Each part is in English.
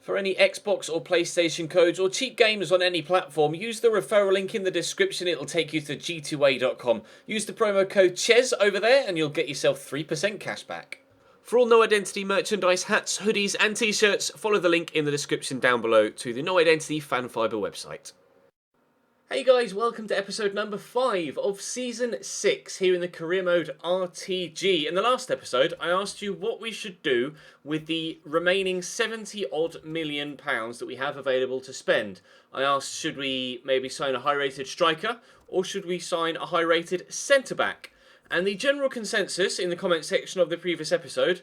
For any Xbox or PlayStation codes or cheap games on any platform, use the referral link in the description. It'll take you to g2a.com. Use the promo code CHES over there and you'll get yourself 3% cash back. For all No Identity merchandise, hats, hoodies and t-shirts, follow the link in the description down below to the No Identity Fan Fibre website. Hey guys, welcome to episode number 5 of Season 6 here in the Career Mode RTG. In the last episode, I asked you what we should do with the remaining 70 odd million pounds that we have available to spend. I asked, should we maybe sign a high-rated striker or should we sign a high-rated centre-back? And the general consensus in the comment section of the previous episode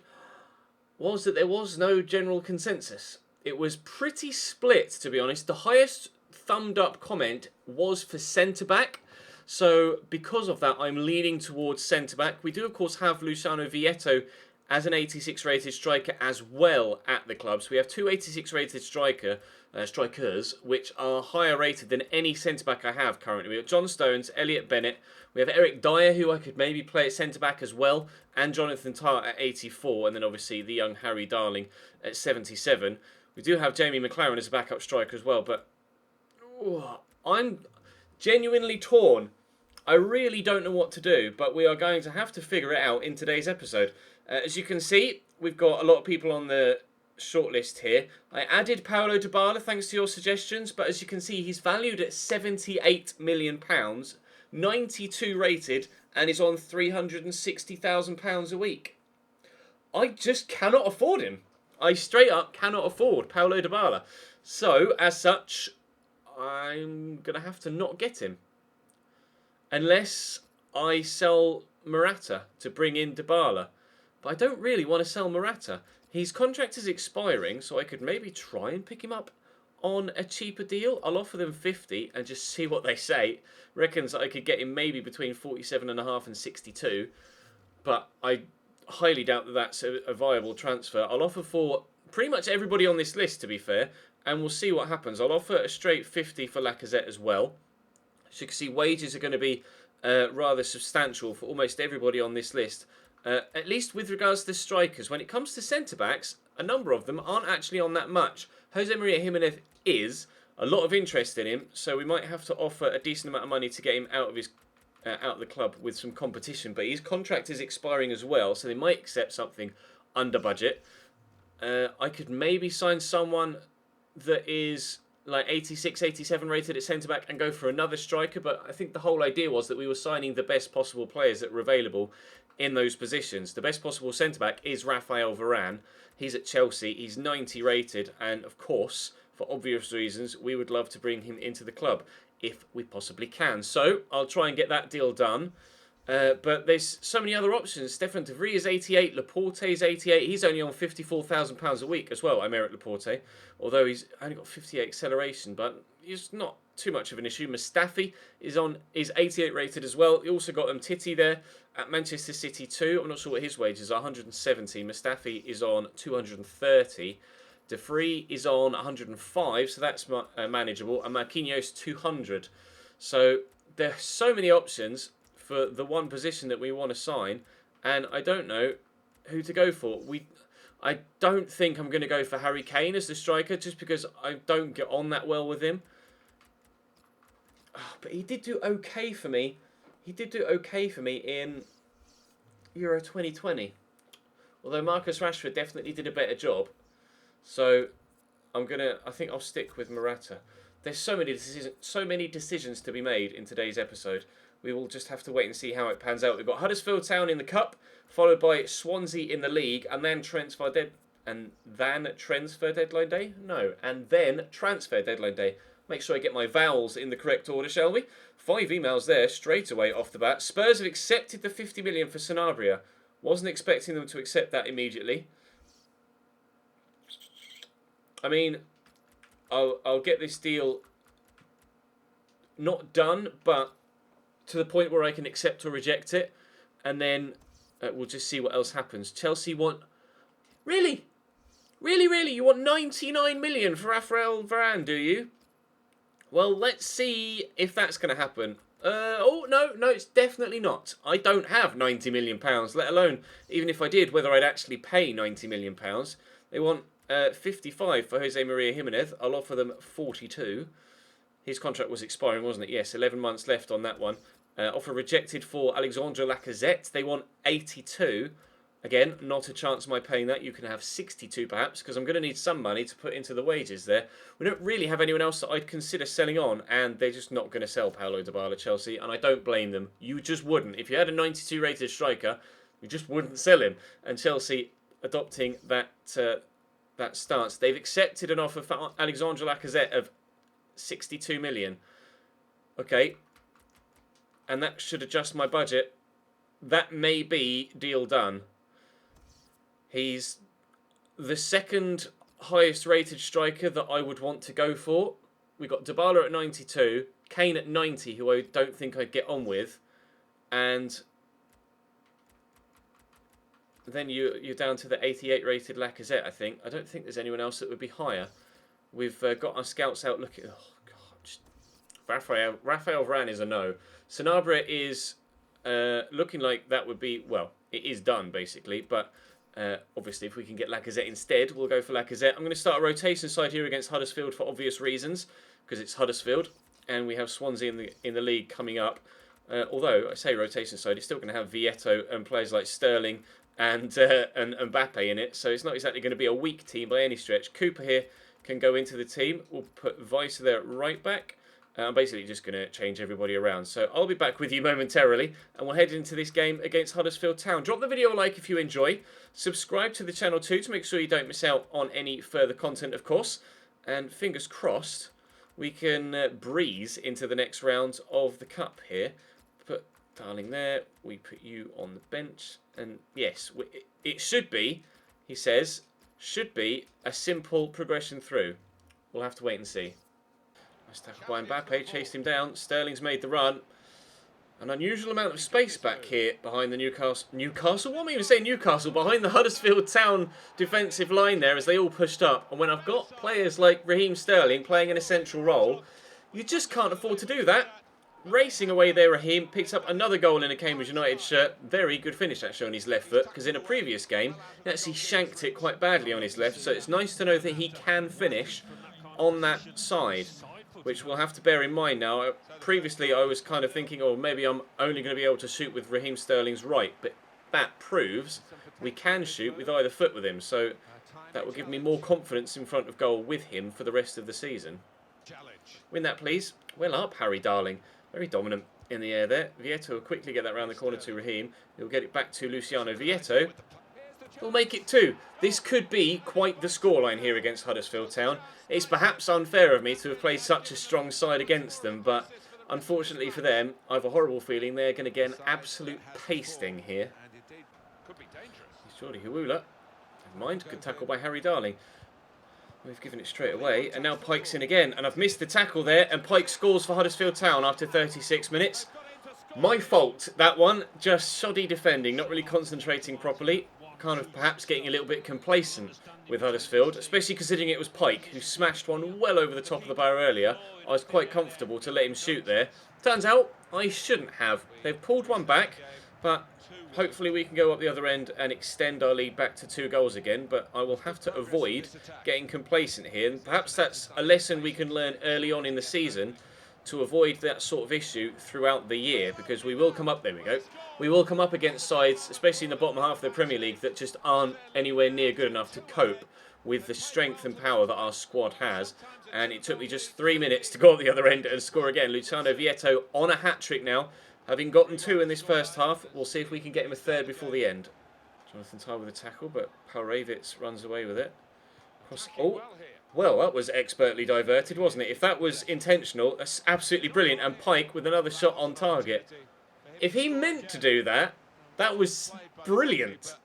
was that there was no general consensus. It was pretty split, to be honest. The highest thumbed up comment was for centre-back. So because of that, I'm leaning towards centre-back. We do, of course, have Luciano Vietto as an 86 rated striker as well at the club. So we have two 86 rated strikers, which are higher rated than any centre-back I have currently. We have John Stones, Elliot Bennett. We have Eric Dyer, who I could maybe play at centre-back as well, and Jonathan Tart at 84, and then obviously the young Harry Darling at 77. We do have Jamie McLaren as a backup striker as well, but I'm genuinely torn. I really don't know what to do, but we are going to have to figure it out in today's episode. As you can see, we've got a lot of people on the shortlist here. I added Paulo Dybala thanks to your suggestions, but as you can see, he's valued at £78 million, 92 rated, and is on £360,000 a week. I just cannot afford him. I straight up cannot afford Paulo Dybala. So, as such, I'm going to have to not get him. Unless I sell Morata to bring in Dybala. But I don't really want to sell Morata. His contract is expiring, so I could maybe try and pick him up on a cheaper deal. I'll offer them 50 and just see what they say. Reckons I could get him maybe between 47.5 and 62. But I highly doubt that that's a viable transfer. I'll offer for pretty much everybody on this list, to be fair. And we'll see what happens. I'll offer a straight 50 for Lacazette as well. As you can see, wages are going to be rather substantial for almost everybody on this list. At least with regards to the strikers. When it comes to centre-backs, a number of them aren't actually on that much. Jose Maria Jimenez is. A lot of interest in him. So we might have to offer a decent amount of money to get him out of the club with some competition. But his contract is expiring as well. So they might accept something under budget. I could maybe sign someone that is like 86, 87 rated at centre-back and go for another striker. But I think the whole idea was that we were signing the best possible players that were available in those positions. The best possible centre-back is Raphael Varane. He's at Chelsea. He's 90 rated. And of course, for obvious reasons, we would love to bring him into the club if we possibly can. So I'll try and get that deal done. But there's so many other options. Stefan de Vrij is 88, Laporte is 88. He's only on £54,000 a week as well, Aymeric Laporte. Although he's only got 58 acceleration, but it's not too much of an issue. Mustafi is 88 rated as well. You also got Titi there at Manchester City too. I'm not sure what his wages are, 170. Mustafi is on 230. De Vrij is on 105, so that's manageable. And Marquinhos 200. So there's so many options for the one position that we want to sign, and I don't know who to go for. I don't think I'm going to go for Harry Kane as the striker, just because I don't get on that well with him. But he did do okay for me. He did do okay for me in Euro 2020. Although Marcus Rashford definitely did a better job. So I think I'll stick with Morata. There's so many decisions to be made in today's episode. We will just have to wait and see how it pans out. We've got Huddersfield Town in the Cup, followed by Swansea in the League, and then transfer deadline day? No, and then transfer deadline day. Make sure I get my vowels in the correct order, shall we? 5 emails there, straight away off the bat. Spurs have accepted the 50 million for Sanabria. Wasn't expecting them to accept that immediately. I mean, I'll get this deal not done, but to the point where I can accept or reject it, and then we'll just see what else happens. Chelsea want... Really? You want 99 million for Raphael Varane, do you? Well, let's see if that's going to happen. No, it's definitely not. I don't have £90 million, let alone, even if I did, whether I'd actually pay £90 million. They want 55 for Jose Maria Jimenez. I'll offer them 42. His contract was expiring, wasn't it? Yes, 11 months left on that one. Offer rejected for Alexandre Lacazette. They want 82. Again, not a chance of my paying that. You can have 62 perhaps, because I'm going to need some money to put into the wages there. We don't really have anyone else that I'd consider selling on, and they're just not going to sell Paulo Dybala, Chelsea, and I don't blame them. You just wouldn't. If you had a 92 rated striker, you just wouldn't sell him. And Chelsea adopting that stance. They've accepted an offer for Alexandre Lacazette of 62 million. Okay. And that should adjust my budget. That may be deal done. He's the second highest rated striker that I would want to go for. We got Dybala at 92, Kane at 90, who I don't think I'd get on with, and then you're down to the 88 rated Lacazette, I think. I don't think there's anyone else that would be higher. We've got our scouts out looking. Oh God, Rafael Varane is a no. Sanabria is looking like that would be, well, it is done basically, but. Obviously, if we can get Lacazette instead, we'll go for Lacazette. I'm going to start a rotation side here against Huddersfield for obvious reasons, because it's Huddersfield, and we have Swansea in the league coming up. Although, I say rotation side, it's still going to have Vietto and players like Sterling and Mbappe in it, so it's not exactly going to be a weak team by any stretch. Cooper here can go into the team. We'll put Weiss there at right back. I'm basically just going to change everybody around. So I'll be back with you momentarily, and we'll head into this game against Huddersfield Town. Drop the video a like if you enjoy. Subscribe to the channel too to make sure you don't miss out on any further content, of course. And fingers crossed, we can breeze into the next round of the Cup here. Put Darling there. We put you on the bench. And yes, it should be, he says, should be a simple progression through. We'll have to wait and see. Nice tackle by Mbappe, chased him down. Sterling's made the run. An unusual amount of space back here behind the Newcastle? What am I even saying Newcastle? Behind the Huddersfield Town defensive line there as they all pushed up. And when I've got players like Raheem Sterling playing an essential role, you just can't afford to do that. Racing away there, Raheem picks up another goal in a Cambridge United shirt. Very good finish actually on his left foot, because in a previous game he actually shanked it quite badly on his left. So it's nice to know that he can finish on that side, which we'll have to bear in mind now. Previously, I was kind of thinking, oh, maybe I'm only going to be able to shoot with Raheem Sterling's right, but that proves we can shoot with either foot with him, so that will give me more confidence in front of goal with him for the rest of the season. Win that, please. Well up, Harry Darling. Very dominant in the air there. Vietto will quickly get that round the corner to Raheem. He'll get it back to Luciano Vietto. He'll make it 2. This could be quite the scoreline here against Huddersfield Town. It's perhaps unfair of me to have played such a strong side against them, but unfortunately for them, I have a horrible feeling they're going to get an absolute pasting here. Jordi Hawula. Never mind. Good tackle by Harry Darling. We've given it straight away, and now Pike's in again, and I've missed the tackle there, and Pike scores for Huddersfield Town after 36 minutes. My fault, that one. Just shoddy defending, not really concentrating properly. Kind of perhaps getting a little bit complacent with Huddersfield, especially considering it was Pike who smashed one well over the top of the bar earlier. I was quite comfortable to let him shoot there. Turns out I shouldn't have. They've pulled one back, but hopefully we can go up the other end and extend our lead back to 2 goals again, but I will have to avoid getting complacent here, and perhaps that's a lesson we can learn early on in the season to avoid that sort of issue throughout the year, because we will come up, there we go, we will come up against sides, especially in the bottom half of the Premier League, that just aren't anywhere near good enough to cope with the strength and power that our squad has. And it took me just 3 minutes to go up the other end and score again. Luciano Vietto on a hat-trick now, having gotten 2 in this first half. We'll see if we can get him a 3rd before the end. Jonathan Tah with a tackle, but Pauravits runs away with it. Oh, well, that was expertly diverted, wasn't it? If that was intentional, that's absolutely brilliant. And Pike with another shot on target. If he meant to do that, that was brilliant.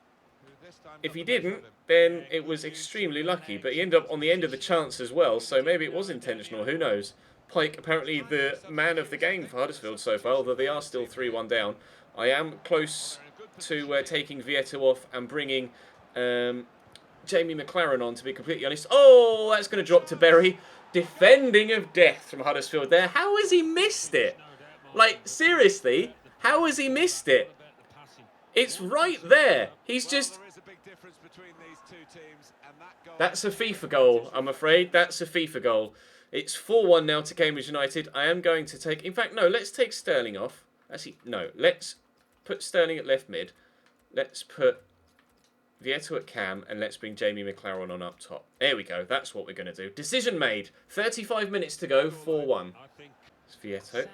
If he didn't, then it was extremely lucky. But he ended up on the end of the chance as well, so maybe it was intentional, who knows. Pike, apparently the man of the game for Huddersfield so far, although they are still 3-1 down. I am close to taking Vietto off and bringing Jamie McLaren on, to be completely honest. Oh, that's going to drop to Berry. Defending of death from Huddersfield there. How has he missed it? Like, seriously, how has he missed it? It's right there. He's just That's a FIFA goal, I'm afraid. That's a FIFA goal. It's 4-1 now to Cambridge United. I am going to take... In fact, no, let's take Sterling off. Actually, no, let's put Sterling at left mid. Let's put Vieto at cam, and let's bring Jamie McLaren on up top. There we go. That's what we're going to do. Decision made. 35 minutes to go, 4-1. It's Vieto.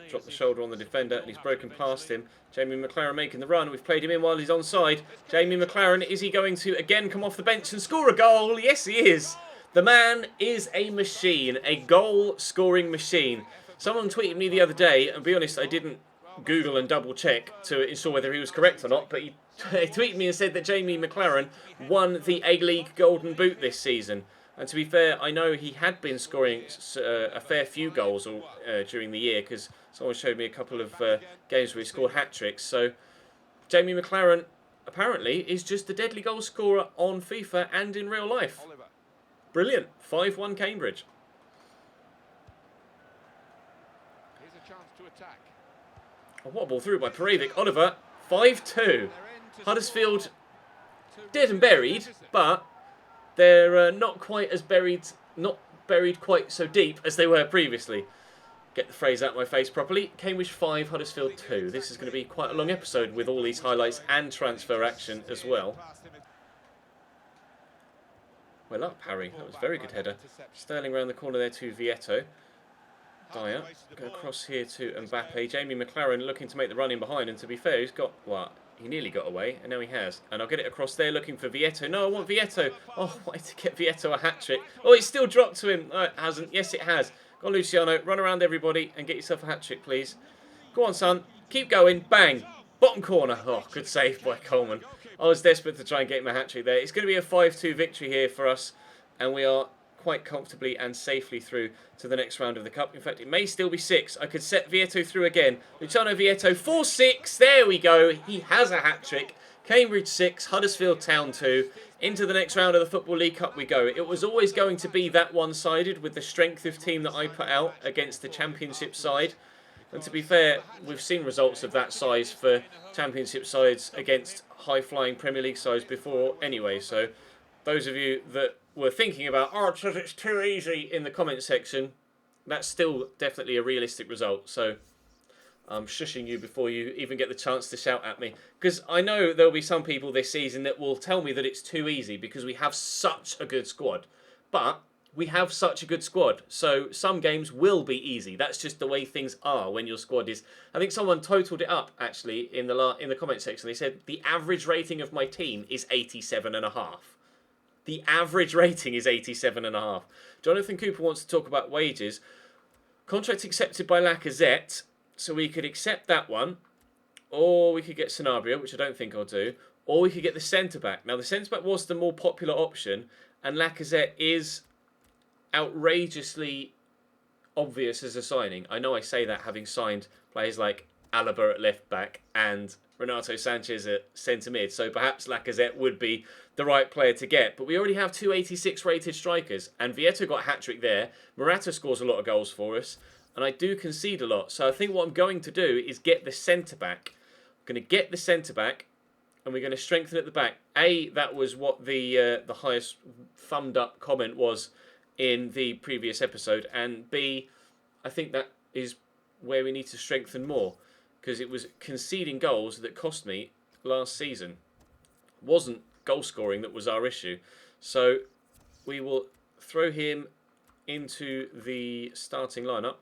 Dropped the shoulder on the defender, and he's broken past him. Jamie McLaren making the run. We've played him in while he's onside. Jamie McLaren, is he going to again come off the bench and score a goal? Yes, he is. The man is a machine, a goal-scoring machine. Someone tweeted me the other day, and to be honest, I didn't Google and double-check to ensure whether he was correct or not, but he tweeted me and said that Jamie McLaren won the A-League Golden Boot this season. And to be fair, I know he had been scoring a fair few goals during the year, because someone showed me a couple of games where he scored hat-tricks. So Jamie McLaren, apparently, is just a deadly goal scorer on FIFA and in real life. Brilliant. 5-1 Cambridge. Here's a chance to attack. A wobble through by Periodically. Oliver, 5-2. Huddersfield, dead and buried, but they're not quite as buried, not buried quite so deep as they were previously. Get the phrase out of my face properly. Cambridge 5, Huddersfield 2. This is going to be quite a long episode with all these highlights and transfer action as well. Well up, Harry. That was a very good header. Sterling round the corner there to Vieto. Dyer. Go across here to Mbappe. Jamie McLaren looking to make the run in behind. And to be fair, he's got... What? He nearly got away. And now he has. And I'll get it across there looking for Vieto. No, I want Vieto. Oh, I wanted to get Vieto a hat-trick. Oh, it's still dropped to him. No, it hasn't. Yes, it has. Go on, Luciano. Run around everybody and get yourself a hat-trick, please. Go on, son. Keep going. Bang. Bottom corner. Oh, good save by Coleman. I was desperate to try and get him a hat-trick there. It's going to be a 5-2 victory here for us. And we are quite comfortably and safely through to the next round of the Cup. In fact, it may still be 6. I could set Vieto through again. Luciano Vieto, 4-6. There we go. He has a hat-trick. Cambridge 6, Huddersfield Town 2. Into the next round of the Football League Cup we go. It was always going to be that one-sided with the strength of team that I put out against the Championship side. And to be fair, we've seen results of that size for Championship sides against high-flying Premier League sides before anyway. So those of you that were thinking about, oh, it's too easy in the comment section, that's still definitely a realistic result. So I'm shushing you before you even get the chance to shout at me. Because I know there'll be some people this season that will tell me that it's too easy because we have such a good squad. But we have such a good squad, so some games will be easy. That's just the way things are when your squad is... I think someone totaled it up, actually, in the comment section. They said, the average rating of my team is 87.5. The average rating is 87.5. Jonathan Cooper wants to talk about wages. Contract accepted by Lacazette, so we could accept that one. Or we could get Sanabria, which I don't think I'll do. Or we could get the centre-back. Now, the centre-back was the more popular option, and Lacazette is outrageously obvious as a signing. I know I say that having signed players like Alaba at left back and Renato Sanchez at centre mid, so perhaps Lacazette would be the right player to get. But we already have 286 rated strikers, and Vieto got a hat-trick there. Morata scores a lot of goals for us, and I do concede a lot. So I think what I'm going to do is get the centre-back. I'm going to get the centre-back, and we're going to strengthen at the back. A, that was what the highest thumbed up comment was in the previous episode, and B, I think that is where we need to strengthen more, because it was conceding goals that cost me last season. It wasn't goal scoring that was our issue. So we will throw him into the starting lineup.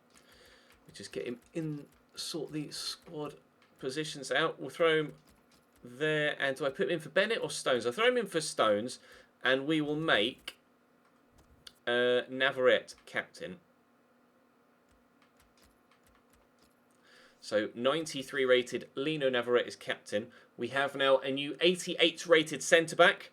We just get him in, sort the squad positions out. We'll throw him there, and do I put him in for Bennett or Stones? I'll throw him in for Stones, and we will make Navarrete captain. So 93 rated Lino Navarrete is captain. We have now a new 88 rated centre back,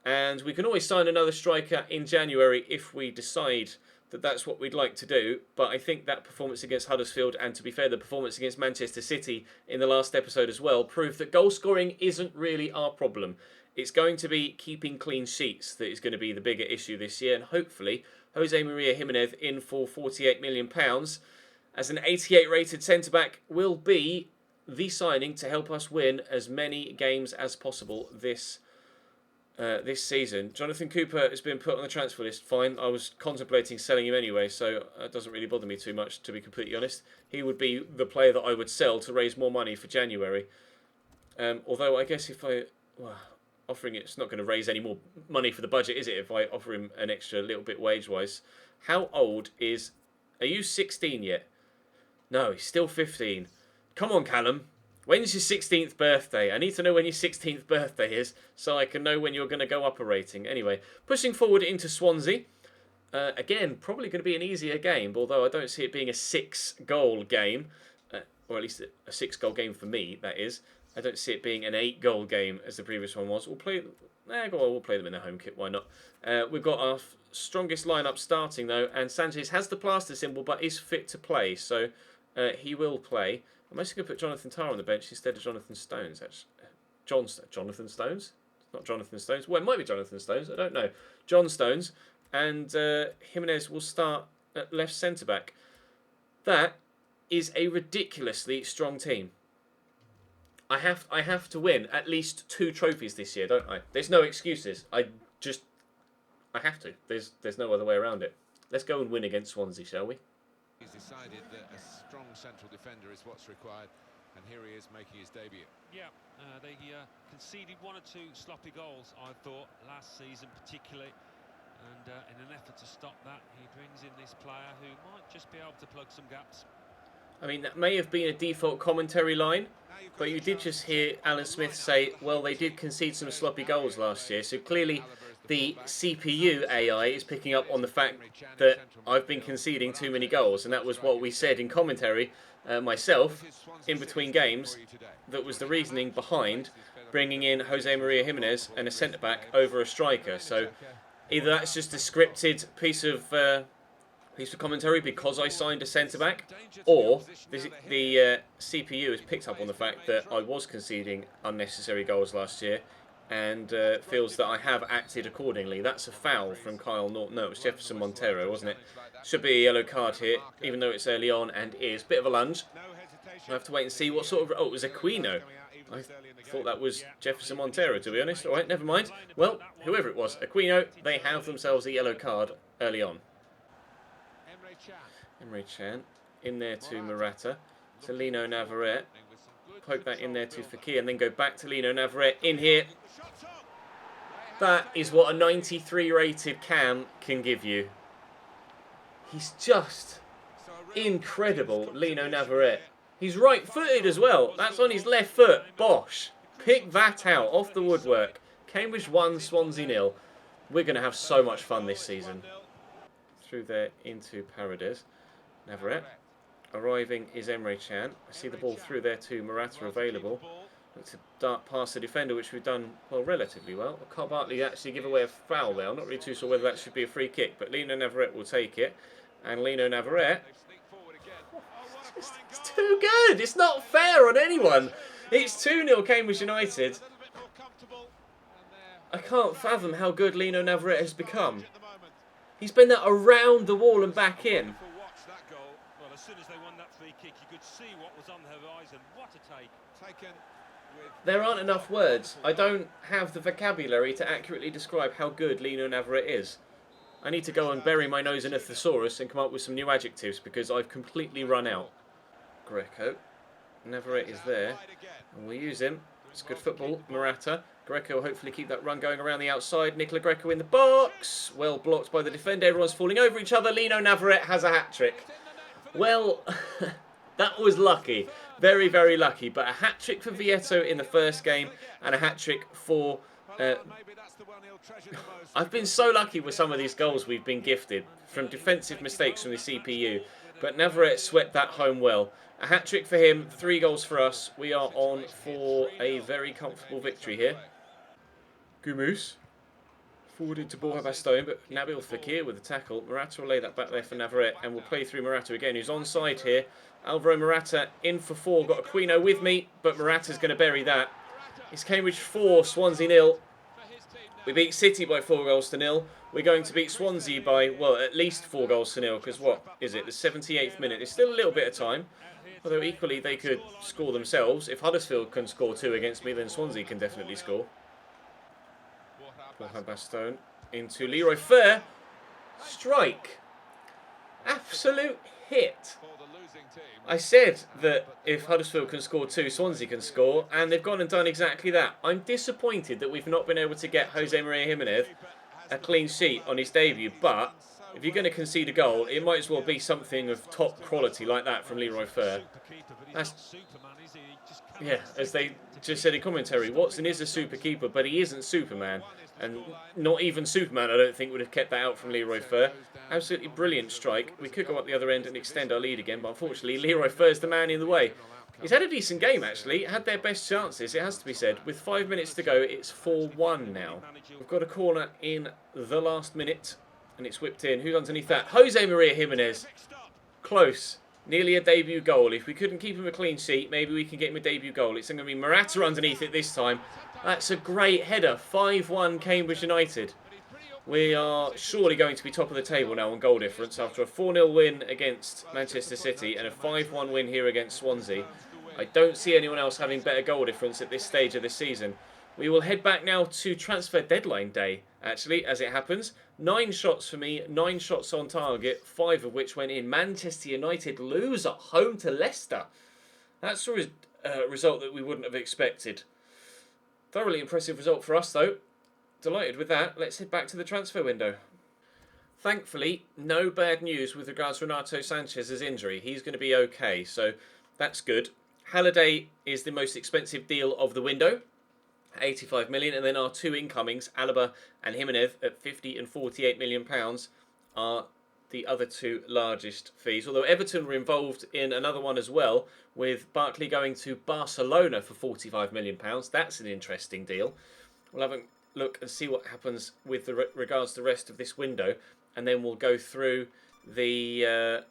and we can always sign another striker in January if we decide that that's what we'd like to do. But I think that performance against Huddersfield, and to be fair, the performance against Manchester City in the last episode as well, proved that goal scoring isn't really our problem. It's going to be keeping clean sheets that is going to be the bigger issue this year, and hopefully Jose Maria Jimenez in for £48 million as an 88 rated centre-back will be the signing to help us win as many games as possible this this season. Jonathan Cooper has been put on the transfer list. Fine, I was contemplating selling him anyway, so it doesn't really bother me too much, to be completely honest. He would be the player that I would sell to raise more money for January. Although I guess if I... Well, offering it's not going to raise any more money for the budget, is it, if I offer him an extra little bit wage-wise? How old is... Are you 16 yet? No, he's still 15. Come on, Callum. When's your 16th birthday? I need to know when your 16th birthday is so I can know when you're going to go up a rating. Anyway, pushing forward into Swansea. Again, probably going to be an easier game, although I don't see it being a 6-goal game. Or at least a 6-goal game for me, that is. I don't see it being an 8-goal game as the previous one was. We'll play them in their home kit, why not? We've got our strongest lineup starting, though, and Sanchez has the plaster symbol but is fit to play, so he will play. I'm actually going to put Jonathan Tarr on the bench instead of Jonathan Stones. Actually. Jonathan Stones? It's not Jonathan Stones. Well, it might be Jonathan Stones. I don't know. John Stones. And Jimenez will start at left centre-back. That is a ridiculously strong team. I have to win at least 2 trophies this year, don't I? There's no excuses. I have to. There's no other way around it. Let's go and win against Swansea, shall we? He's decided that a strong central defender is what's required, and here he is making his debut. Yeah, they conceded 1 or 2 sloppy goals, I thought, last season particularly. And in an effort to stop that, he brings in this player who might just be able to plug some gaps. I mean, that may have been a default commentary line, but you did just hear Alan Smith say, well, they did concede some sloppy goals last year, so clearly the CPU AI is picking up on the fact that I've been conceding too many goals, and that was what we said in commentary myself in between games. That was the reasoning behind bringing in Jose Maria Jimenez and a centre-back over a striker. So either that's just a scripted piece of commentary because I signed a centre-back, or the CPU has picked up on the fact that I was conceding unnecessary goals last year and feels that I have acted accordingly. That's a foul from Kyle Norton. No, it was Jefferson Montero, wasn't it? Should be a yellow card here, even though it's early on and is. Bit of a lunge. I'll have to wait and see what sort of... Oh, it was Aquino. I thought that was Jefferson Montero, to be honest. All right, never mind. Well, whoever it was, Aquino, they have themselves a yellow card early on. Emre Can in there to Morata, to Lino Navarrete. Poke that in there to Fekir and then go back to Lino Navarrete in here. That is what a 93 rated Cam can give you. He's just incredible, Lino Navarrete. He's right-footed as well. That's on his left foot. Bosh. Pick that out off the woodwork. Cambridge 1, Swansea 0. We're going to have so much fun this season. Through there into Paredes. Navarrete. Arriving is Emre Can. I see the ball through there to Morata available. It's a dart past the defender, which we've done, well, relatively well. Can't Bartley actually give away a foul there. I'm not really too sure whether that should be a free kick, but Lino Navarrete will take it. And Lino Navarrete... It's too good. It's not fair on anyone. It's 2-0 Cambridge United. I can't fathom how good Lino Navarrete has become. He's been that around the wall and back in. Well, as soon as they won that free kick, you could see what was on the horizon. What a take. There aren't enough words. I don't have the vocabulary to accurately describe how good Lino Navarrete is. I need to go and bury my nose in a thesaurus and come up with some new adjectives because I've completely run out. Greco. Navarrete is there. And we'll use him. It's good football. Morata. Greco will hopefully keep that run going around the outside. Nicola Greco in the box. Well blocked by the defender. Everyone's falling over each other. Lino Navarrete has a hat-trick. Well, that was lucky. Very, very lucky. But a hat-trick for Vieto in the first game and a hat-trick for... I've been so lucky with some of these goals we've been gifted from defensive mistakes from the CPU. But Navarrete swept that home well. A hat-trick for him, 3 goals for us. We are on for a very comfortable victory here. Gumus. Forwarded to Borja Bastone, but Nabil Fekir with the tackle. Morata will lay that back there for Navarrete and will play through Morata again, who's onside here. Alvaro Morata in for 4. Got Aquino with me, but Morata's going to bury that. It's Cambridge 4, Swansea 0. We beat City by 4 goals to 0. We're going to beat Swansea by, well, at least 4 goals to 0, because what is it? The 78th minute. There's still a little bit of time. Although equally they could score themselves. If Huddersfield can score 2 against me, then Swansea can definitely score. Bastone into Leroy Fer. Strike. Absolute hit. I said that if Huddersfield can score 2, Swansea can score, and they've gone and done exactly that. I'm disappointed that we've not been able to get Jose Maria Jimenez a clean sheet on his debut, but if you're going to concede a goal, it might as well be something of top quality like that from Leroy Fer. That's, yeah, as they just said in commentary, Watson is a super keeper, but he isn't Superman. And not even Superman, I don't think, would have kept that out from Leroy Fer. Absolutely brilliant strike. We could go up the other end and extend our lead again, but unfortunately Leroy Fer's the man in the way. He's had a decent game, actually. Had their best chances, it has to be said. With 5 minutes to go, it's 4-1 now. We've got a corner in the last minute, and it's whipped in. Who's underneath that? Jose Maria Jimenez. Close. Nearly a debut goal. If we couldn't keep him a clean sheet, maybe we can get him a debut goal. It's going to be Morata underneath it this time. That's a great header. 5-1 Cambridge United. We are surely going to be top of the table now on goal difference after a 4-0 win against Manchester City and a 5-1 win here against Swansea. I don't see anyone else having better goal difference at this stage of the season. We will head back now to transfer deadline day, actually, as it happens. 9 shots for me, 9 shots on target, 5 of which went in. Manchester United lose at home to Leicester. That's a result that we wouldn't have expected. Thoroughly impressive result for us, though. Delighted with that. Let's head back to the transfer window. Thankfully, no bad news with regards to Renato Sanchez's injury. He's going to be okay, so that's good. Halliday is the most expensive deal of the window, 85 million, and then our 2 incomings, Alaba and Jimenez, at 50 and 48 million pounds, are the other 2 largest fees. Although Everton were involved in another one as well, with Barkley going to Barcelona for 45 million pounds. That's an interesting deal. We'll have a look and see what happens with regards to the rest of this window, and then we'll go through the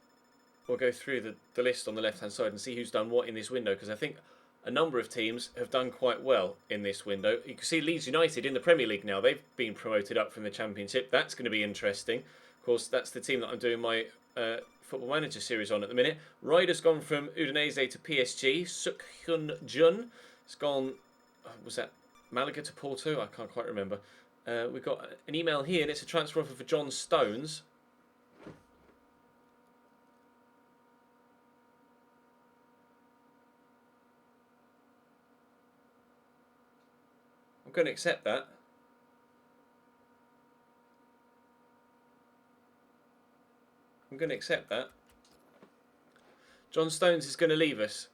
the list on the left hand side and see who's done what in this window, because I think a number of teams have done quite well in this window. You can see Leeds United in the Premier League now. They've been promoted up from the Championship. That's going to be interesting. Of course, that's the team that I'm doing my Football Manager series on at the minute. Ryder's gone from Udinese to PSG. Suk-hyun Jun has gone, was that Malaga to Porto? I can't quite remember. We've got an email here, and it's a transfer offer for John Stones. I'm going to accept that. I'm going to accept that. John Stones is going to leave us.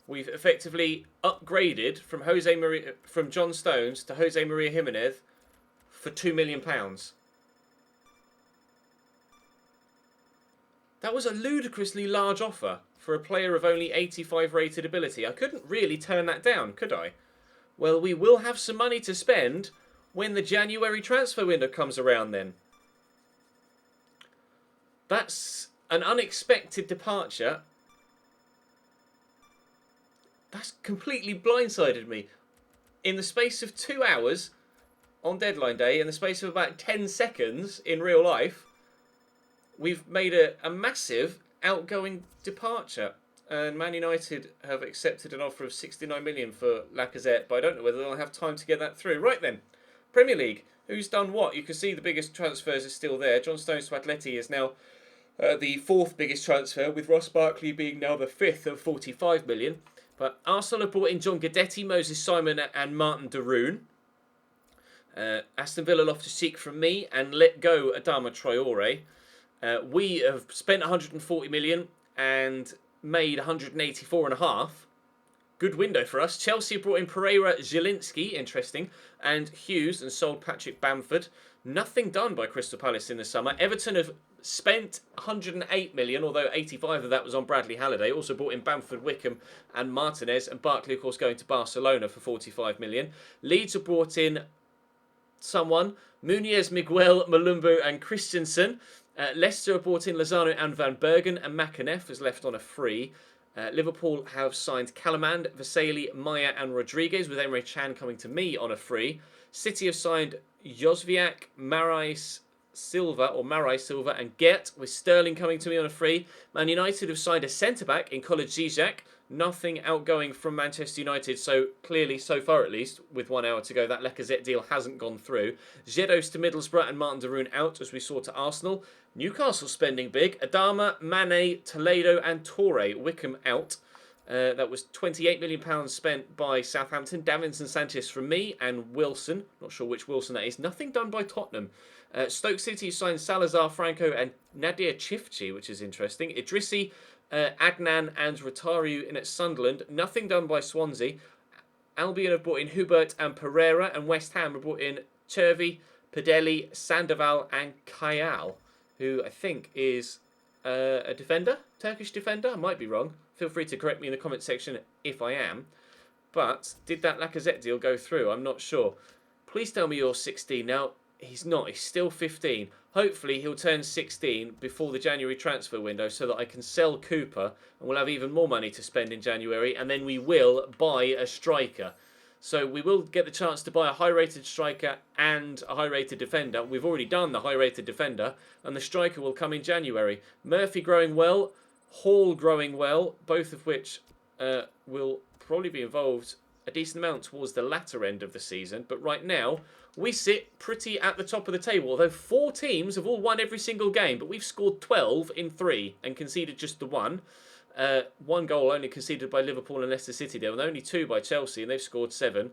We've effectively upgraded from John Stones to Jose Maria Jimenez for £2 million. That was a ludicrously large offer for a player of only 85 rated ability. I couldn't really turn that down, could I? Well, we will have some money to spend when the January transfer window comes around then. That's an unexpected departure. That's completely blindsided me. In the space of 2 hours on deadline day, in the space of about 10 seconds in real life, we've made a massive outgoing departure. And Man United have accepted an offer of 69 million for Lacazette, but I don't know whether they'll have time to get that through. Right then, Premier League. Who's done what? You can see the biggest transfers are still there. John Stones to Atleti is now the 4th biggest transfer, with Ross Barkley being now the 5th of 45 million. But Arsenal have brought in John Guidetti, Moses Simon and Martin de Roon. Aston Villa Loftus-Cheek from me, and let go Adama Traore. We have spent 140 million and made 184.5. Good window for us. Chelsea brought in Pereira Zielinski, interesting, and Hughes, and sold Patrick Bamford. Nothing done by Crystal Palace in the summer. Everton have spent 108 million, although 85 of that was on Bradley Halliday. Also brought in Bamford, Wickham and Martinez, and Barkley, of course, going to Barcelona for 45 million. Leeds have brought in someone, Muniz, Miguel, Malumbu and Christensen. Leicester have brought in Lozano and Van Bergen, and Makanev has left on a free. Liverpool have signed Calamand, Vasily, Maya and Rodriguez, with Emre Can coming to me on a free. City have signed Jozviak, Marai Silva and Gert, with Sterling coming to me on a free. Man United have signed a centre-back in College Zizek, Nothing outgoing from Manchester United, so clearly, so far at least, with 1 hour to go, that Lacazette deal hasn't gone through. Zedos to Middlesbrough and Martin de Roon out, as we saw to Arsenal. Newcastle spending big. Adama, Mane, Toledo and Torre. Wickham out. That was £28 million spent by Southampton. Davinson Sanchez from me and Wilson. Not sure which Wilson that is. Nothing done by Tottenham. Stoke City signed Salazar, Franco and Nadir Chifchi, which is interesting. Idrissi, Adnan and Rotaru in at Sunderland. Nothing done by Swansea. Albion have brought in Hubert and Pereira, and West Ham have brought in Chervi, Padelli, Sandoval and Kayal, who I think is a defender, Turkish defender. I might be wrong. Feel free to correct me in the comment section if I am. But did that Lacazette deal go through? I'm not sure. Please tell me you're 16 now. He's not. He's still 15. Hopefully he'll turn 16 before the January transfer window so that I can sell Cooper and we'll have even more money to spend in January, and then we will buy a striker. So we will get the chance to buy a high-rated striker and a high-rated defender. We've already done the high-rated defender, and the striker will come in January. Murphy growing well, Hall growing well, both of which will probably be involved a decent amount towards the latter end of the season. But right now, we sit pretty at the top of the table, although 4 teams have all won every single game, but we've scored 12 in 3 and conceded just the 1. 1 goal only conceded by Liverpool and Leicester City there, and only 2 by Chelsea, and they've scored 7.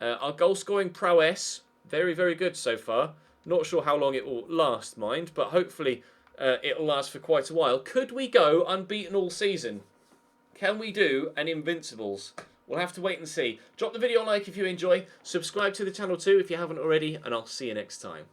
Our goal-scoring prowess, very, very good so far. Not sure how long it will last, mind, but hopefully it'll last for quite a while. Could we go unbeaten all season? Can we do an Invincibles? We'll have to wait and see. Drop the video a like if you enjoy. Subscribe to the channel too if you haven't already, and I'll see you next time.